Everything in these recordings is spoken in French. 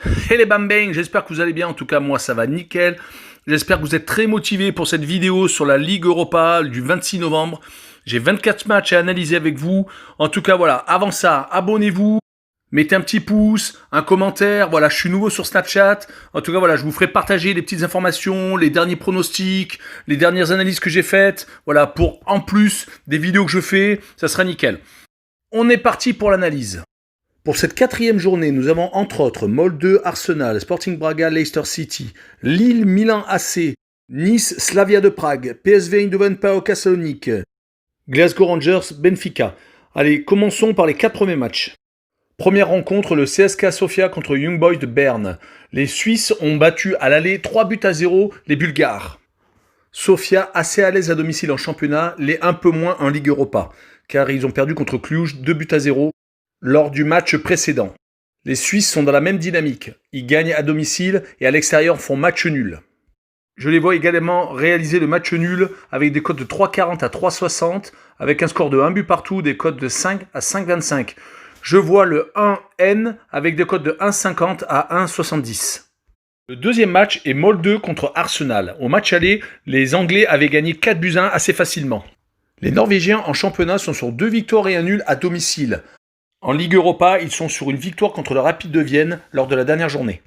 Hey les bang, j'espère que vous allez bien, en tout cas moi ça va nickel. J'espère que vous êtes très motivés pour cette vidéo sur la Ligue Europa du 26 novembre. J'ai 24 matchs à analyser avec vous. En tout cas voilà, avant ça, abonnez-vous, mettez un petit pouce, un commentaire. Voilà, je suis nouveau sur Snapchat. En tout cas voilà, je vous ferai partager les petites informations, les derniers pronostics, les dernières analyses que j'ai faites. Voilà, pour en plus des vidéos que je fais, ça sera nickel. On est parti pour l'analyse. Pour cette quatrième journée, nous avons entre autres Molde, Arsenal, Sporting Braga, Leicester City, Lille, Milan AC, Nice, Slavia de Prague, PSV Eindhoven, PAOK Salonique, Glasgow Rangers, Benfica. Allez, commençons par les 4 premiers matchs. Première rencontre, le CSKA Sofia contre Young Boys de Berne. Les Suisses ont battu à l'aller 3-0 les Bulgares. Sofia assez à l'aise à domicile en championnat, les un peu moins en Ligue Europa, car ils ont perdu contre Cluj 2-0 lors du match précédent. Les Suisses sont dans la même dynamique. Ils gagnent à domicile et à l'extérieur font match nul. Je les vois également réaliser le match nul avec des cotes de 3,40 à 3,60, avec un score de 1 but partout, des cotes de 5 à 5,25. Je vois le 1N avec des cotes de 1,50 à 1,70. Le deuxième match est Molde contre Arsenal. Au match aller, les Anglais avaient gagné 4-1 assez facilement. Les Norvégiens en championnat sont sur 2 victoires et un nul à domicile. En Ligue Europa, ils sont sur une victoire contre le Rapide de Vienne lors de la dernière journée.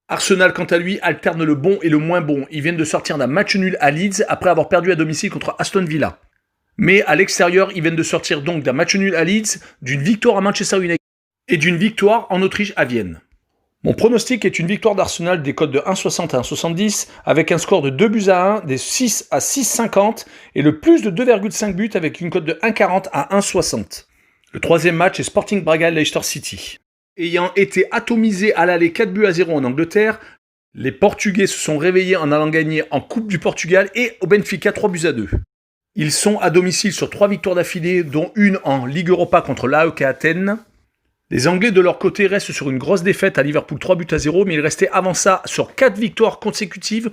Arsenal, quant à lui, alterne le bon et le moins bon. Ils viennent de sortir d'un match nul à Leeds après avoir perdu à domicile contre Aston Villa. Mais à l'extérieur, ils viennent de sortir donc d'un match nul à Leeds, d'une victoire à Manchester United et d'une victoire en Autriche à Vienne. Mon pronostic est une victoire d'Arsenal des cotes de 1,60 à 1,70 avec un score de 2-1, des 6 à 6,50 et le plus de 2,5 buts avec une cote de 1,40 à 1,60. Le troisième match est Sporting Braga Leicester City. Ayant été atomisés à l'aller 4-0 en Angleterre, les Portugais se sont réveillés en allant gagner en Coupe du Portugal et au Benfica 3-2. Ils sont à domicile sur 3 victoires d'affilée, dont une en Ligue Europa contre l'AEK Athènes. Les Anglais de leur côté restent sur une grosse défaite à Liverpool 3-0, mais ils restaient avant ça sur 4 victoires consécutives,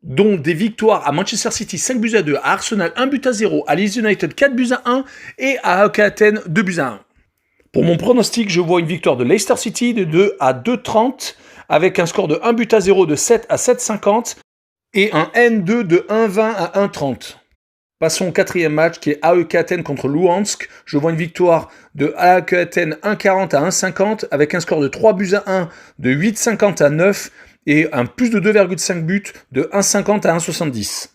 dont des victoires à Manchester City 5-2, à Arsenal 1-0, à Leeds United 4-1 et à AEK Athènes 2-1. Pour mon pronostic, je vois une victoire de Leicester City de 2 à 2,30 avec un score de 1-0 de 7 à 7,50 et un N2 de 1,20 à 1,30. Passons au quatrième match qui est AEK Athènes contre Luhansk. Je vois une victoire de AEK Athènes 1,40 à 1,50 avec un score de 3-1, de 8,50 à 9 et un plus de 2,5 buts de 1,50 à 1,70.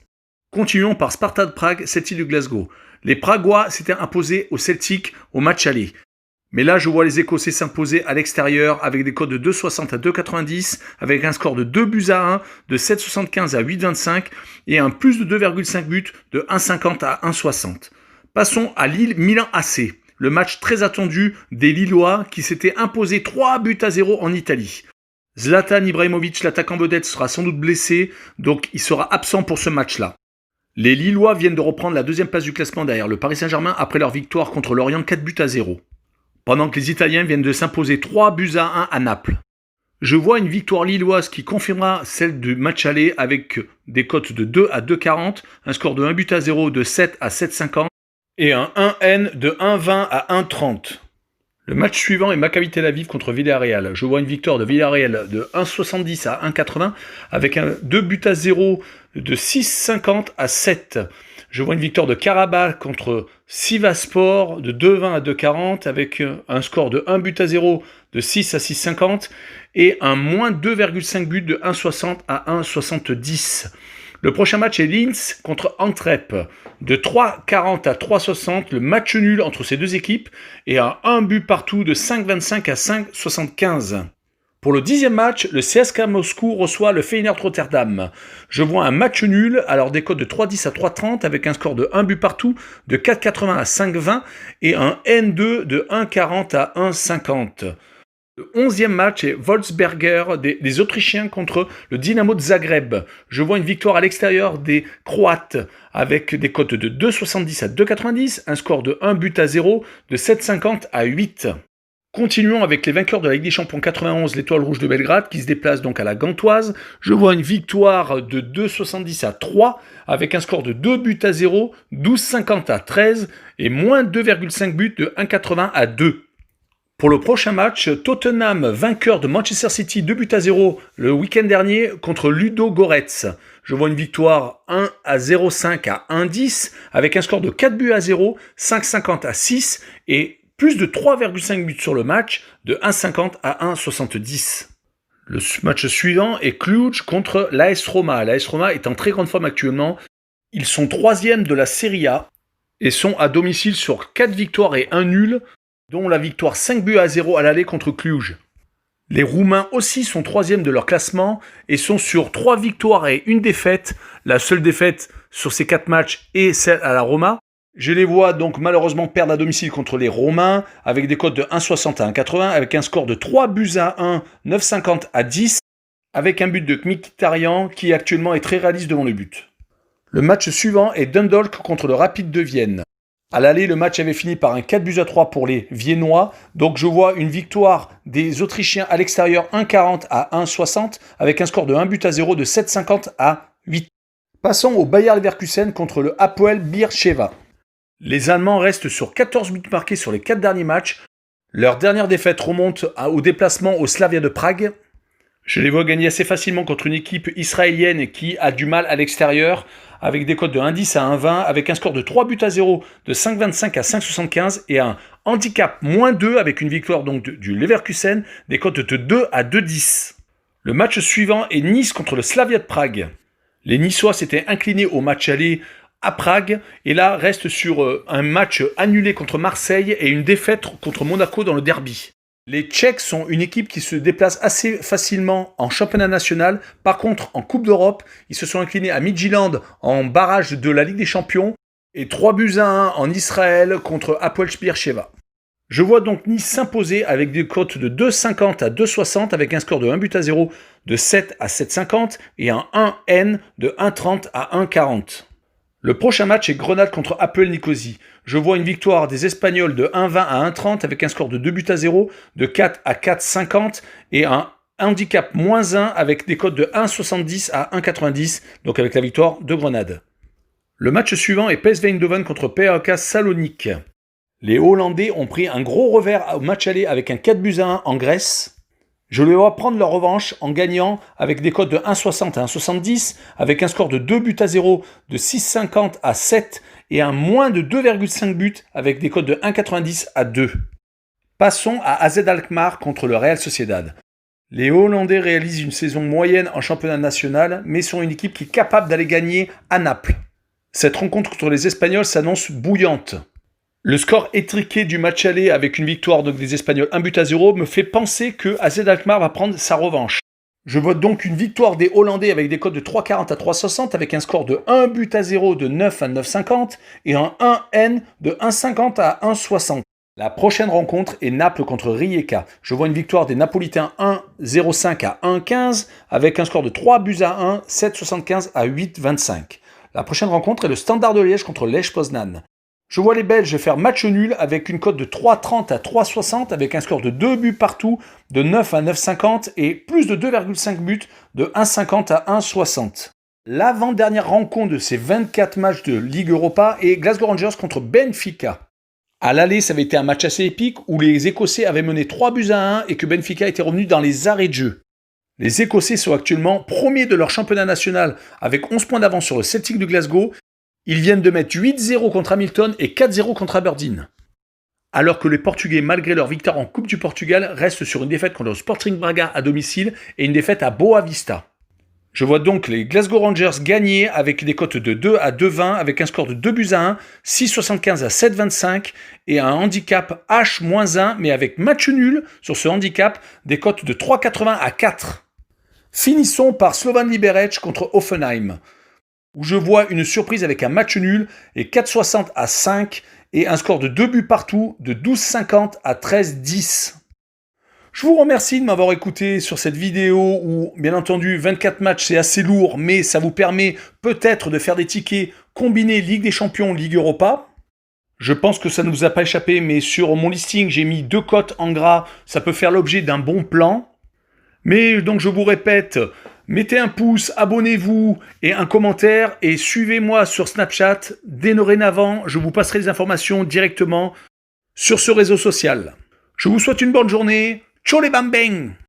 Continuons par Sparta de Prague, Celtic de Glasgow. Les Pragois s'étaient imposés au Celtic au match aller. Mais là, je vois les Écossais s'imposer à l'extérieur avec des cotes de 2,60 à 2,90, avec un score de 2-1, de 7,75 à 8,25 et un plus de 2,5 buts de 1,50 à 1,60. Passons à Lille-Milan AC, le match très attendu des Lillois qui s'étaient imposés 3-0 en Italie. Zlatan Ibrahimovic, l'attaquant vedette, sera sans doute blessé, donc il sera absent pour ce match-là. Les Lillois viennent de reprendre la deuxième place du classement derrière le Paris Saint-Germain après leur victoire contre Lorient 4-0. Pendant que les Italiens viennent de s'imposer 3-1 à Naples. Je vois une victoire lilloise qui confirmera celle du match aller avec des cotes de 2 à 2,40, un score de 1-0 de 7 à 7,50 et un 1N de 1,20 à 1,30. Le match suivant est Maccabi Tel Aviv contre Villarreal. Je vois une victoire de Villarreal de 1,70 à 1,80 avec un 2-0 de 6,50 à 7. Je vois une victoire de Karabakh contre Sivasspor de 2,20 à 2,40 avec un score de 1-0 de 6 à 6,50 et un moins 2,5 buts de 1,60 à 1,70. Le prochain match est Linz contre Antwerp de 3,40 à 3,60, le match nul entre ces deux équipes et un but partout de 5,25 à 5,75. Pour le 10e match, le CSKA Moscou reçoit le Feyenoord Rotterdam. Je vois un match nul, alors des cotes de 3,10 à 3,30 avec un score de 1 but partout, de 4,80 à 5,20 et un N2 de 1,40 à 1,50. Le 11e match est Wolfsberger des Autrichiens contre le Dynamo de Zagreb. Je vois une victoire à l'extérieur des Croates avec des cotes de 2,70 à 2,90, un score de 1-0, de 7,50 à 8. Continuons avec les vainqueurs de la Ligue des Champions 91, l'Étoile Rouge de Belgrade, qui se déplace donc à la Gantoise. Je vois une victoire de 2,70 à 3, avec un score de 2-0, 12,50 à 13, et moins 2,5 buts de 1,80 à 2. Pour le prochain match, Tottenham, vainqueur de Manchester City 2-0 le week-end dernier contre Ludo Goretz. Je vois une victoire 1-0-5 à 1-10 avec un score de 4-0, 5-50 à 6 et plus de 3,5 buts sur le match de 1-50 à 1-70. Le match suivant est Cluj contre l'AS Roma. L'AS Roma est en très grande forme actuellement. Ils sont 3e de la Serie A et sont à domicile sur 4 victoires et 1 nul, dont la victoire 5-0 à l'aller contre Cluj. Les Roumains aussi sont 3e de leur classement et sont sur 3 victoires et 1 défaite. La seule défaite sur ces 4 matchs est celle à la Roma. Je les vois donc malheureusement perdre à domicile contre les Romains avec des cotes de 1,60 à 1,80 avec un score de 3-1, 9,50 à 10 avec un but de Mkhitaryan qui actuellement est très réaliste devant le but. Le match suivant est Dundalk contre le Rapid de Vienne. À l'aller, le match avait fini par un 4-3 pour les Viennois. Donc je vois une victoire des Autrichiens à l'extérieur 1,40 à 1,60 avec un score de 1-0 de 7,50 à 8. Passons au Bayer Leverkusen contre le Hapoel Beersheva. Les Allemands restent sur 14 buts marqués sur les 4 derniers matchs. Leur dernière défaite remonte au déplacement au Slavia de Prague. Je les vois gagner assez facilement contre une équipe israélienne qui a du mal à l'extérieur, avec des cotes de 1,10 à 1,20, avec un score de 3-0, de 5,25 à 5,75 et un handicap -2 avec une victoire donc du Leverkusen, des cotes de 2 à 2,10. Le match suivant est Nice contre le Slavia de Prague. Les Niçois s'étaient inclinés au match aller à Prague et là restent sur un match annulé contre Marseille et une défaite contre Monaco dans le derby. Les Tchèques sont une équipe qui se déplace assez facilement en championnat national. Par contre, en Coupe d'Europe, ils se sont inclinés à Midtjylland en barrage de la Ligue des Champions et 3-1 en Israël contre Hapoel Beersheva. Je vois donc Nice s'imposer avec des cotes de 2,50 à 2,60 avec un score de 1-0 de 7 à 7,50 et un 1N de 1,30 à 1,40. Le prochain match est Grenade contre Hapoel Nicosie. Je vois une victoire des Espagnols de 1,20 à 1,30 avec un score de 2-0, de 4 à 4,50 et un handicap -1 avec des cotes de 1,70 à 1,90, donc avec la victoire de Grenade. Le match suivant est PSV Eindhoven contre PAOK Salonique. Les Hollandais ont pris un gros revers au match aller avec un 4-1 en Grèce. Je les vois prendre leur revanche en gagnant avec des cotes de 1,60 à 1,70, avec un score de 2-0, de 6,50 à 7 et un moins de 2,5 buts avec des cotes de 1,90 à 2. Passons à AZ Alkmaar contre le Real Sociedad. Les Hollandais réalisent une saison moyenne en championnat national, mais sont une équipe qui est capable d'aller gagner à Naples. Cette rencontre contre les Espagnols s'annonce bouillante. Le score étriqué du match aller avec une victoire des Espagnols 1-0 me fait penser que AZ Alkmaar va prendre sa revanche. Je vote donc une victoire des Hollandais avec des cotes de 3,40 à 3,60 avec un score de 1-0 de 9 à 9,50 et un 1N de 1,50 à 1,60. La prochaine rencontre est Naples contre Rijeka. Je vois une victoire des Napolitains 1,05 à 1,15 avec un score de 3-1, 7,75 à 8,25. La prochaine rencontre est le Standard de Liège contre Lech Poznan. Je vois les Belges faire match nul avec une cote de 3,30 à 3,60 avec un score de 2 buts partout, de 9 à 9,50 et plus de 2,5 buts de 1,50 à 1,60. L'avant-dernière rencontre de ces 24 matchs de Ligue Europa est Glasgow Rangers contre Benfica. À l'aller, ça avait été un match assez épique où les Écossais avaient mené 3-1 et que Benfica était revenu dans les arrêts de jeu. Les Écossais sont actuellement premiers de leur championnat national avec 11 points d'avance sur le Celtic de Glasgow. Ils viennent de mettre 8-0 contre Hamilton et 4-0 contre Aberdeen. Alors que les Portugais, malgré leur victoire en Coupe du Portugal, restent sur une défaite contre le Sporting Braga à domicile et une défaite à Boa Vista. Je vois donc les Glasgow Rangers gagner avec des cotes de 2 à 2,20 avec un score de 2-1, 6,75 à 7,25 et un handicap H-1 mais avec match nul sur ce handicap des cotes de 3,80 à 4. Finissons par Slovan Liberec contre Hoffenheim, où je vois une surprise avec un match nul et 4,60 à 5 et un score de 2 buts partout de 12,50 à 13,10. Je vous remercie de m'avoir écouté sur cette vidéo où, bien entendu, 24 matchs c'est assez lourd, mais ça vous permet peut-être de faire des tickets combinés Ligue des Champions, Ligue Europa. Je pense que ça ne vous a pas échappé, mais sur mon listing, j'ai mis 2 cotes en gras, ça peut faire l'objet d'un bon plan. Mais donc je vous répète, mettez un pouce, abonnez-vous et un commentaire et suivez-moi sur Snapchat. Dès dorénavant, je vous passerai les informations directement sur ce réseau social. Je vous souhaite une bonne journée. Ciao les bambins!